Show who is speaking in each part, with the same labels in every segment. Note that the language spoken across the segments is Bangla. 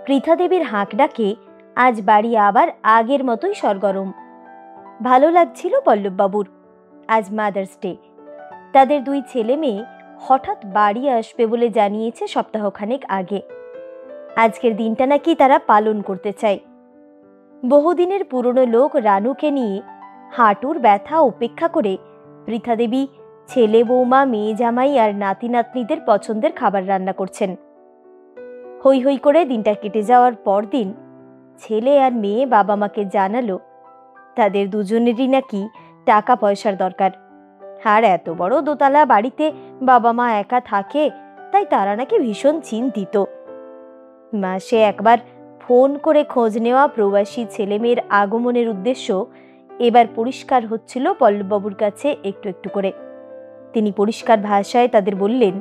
Speaker 1: পৃথা দেবীর হাঁক ডাকে আজ বাড়ি আবার আগের মতোই সরগরম। ভালো লাগছিল পল্লববাবুর। আজ মাদার্স ডে। তাদের দুই ছেলে মেয়ে হঠাৎ বাড়ি আসবে বলে জানিয়েছে সপ্তাহখানেক আগে। আজকের দিনটা নাকি তারা পালন করতে চায়। বহুদিনের পুরনো লোক রানুকে নিয়ে হাঁটুর ব্যথা উপেক্ষা করে পৃথা দেবী ছেলে বৌমা, মেয়ে জামাই আর নাতি নাতনিদের পছন্দের খাবার রান্না করছেন। হই হই করে দিনটা কেটে যাওয়ার পরদিন ছেলে আর মেয়ে বাবা মাকে জানালো তাদের দুজনেরই নাকি টাকা পয়সার দরকার। আর এত বড় দোতলা বাড়িতে বাবা মা একা থাকে, তাই তারা নাকি ভীষণ চিন্তিত। মাসে একবার ফোন করে খোঁজ নেওয়া প্রবাসী ছেলে মেয়ের আগমনের উদ্দেশ্য এবার পরিষ্কার হচ্ছিল পল্লববাবুর কাছে একটু একটু করে। তিনি পরিষ্কার ভাষায় তাদের বললেন,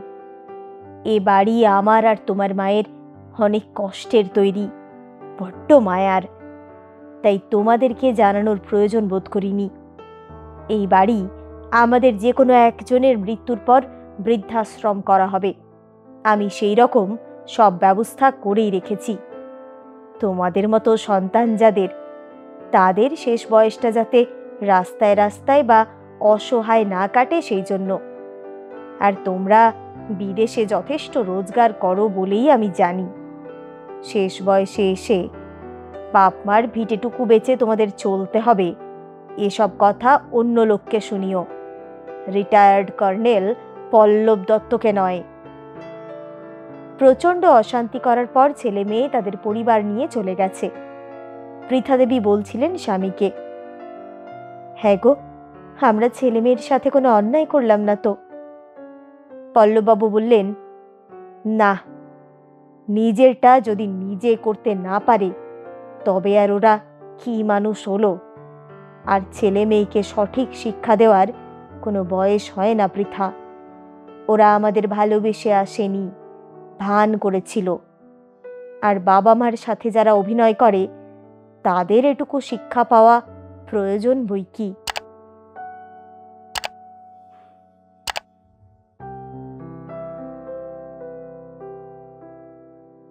Speaker 1: এ বাড়ি আমার আর তোমার মায়ের অনেক কষ্টের তৈরি, বড্ড মায়ার, তাই তোমাদেরকে জানানোর প্রয়োজন বোধ করিনি। এই বাড়ি আমাদের যে কোনো একজনের মৃত্যুর পর বৃদ্ধাশ্রম করা হবে। আমি সেই রকম সব ব্যবস্থা করেই রেখেছি। তোমাদের মতো সন্তান যাদের, তাদের শেষ বয়সটা যাতে রাস্তায় রাস্তায় বা অসহায় না কাটে সেই জন্য। আর তোমরা বিদেশে যথেষ্ট রোজগার করো বলেই আমি জানি শেষ বয়সে এসে বাপ মার ভিটেটুকু বেচে তোমাদের চলতে হবে, এসব কথা অন্য লোককে শুনিও, রিটায়ার্ড কর্নেল পল্লব দত্তকে নয়। প্রচণ্ড অশান্তি করার পর ছেলে মেয়ে তাদের পরিবার নিয়ে চলে গেছে। পৃথা দেবী বলছিলেন স্বামীকে, হ্যাঁ গো, আমরা ছেলে মেয়ের সাথে কোনো অন্যায় করলাম না তো? পল্লববাবু বললেন, না, নিজেরটা যদি নিজে করতে না পারে তবে আর ওরা কি মানুষ হলো? আর ছেলে মেয়েকে সঠিক শিক্ষা দেওয়ার কোনো বয়স হয় না পৃথা। ওরা আমাদের ভালোবেসে আসেনি, ভান করেছিল। আর বাবা মার সাথে যারা অভিনয় করে তাদের এটুকু শিক্ষা পাওয়া প্রয়োজন বই কি।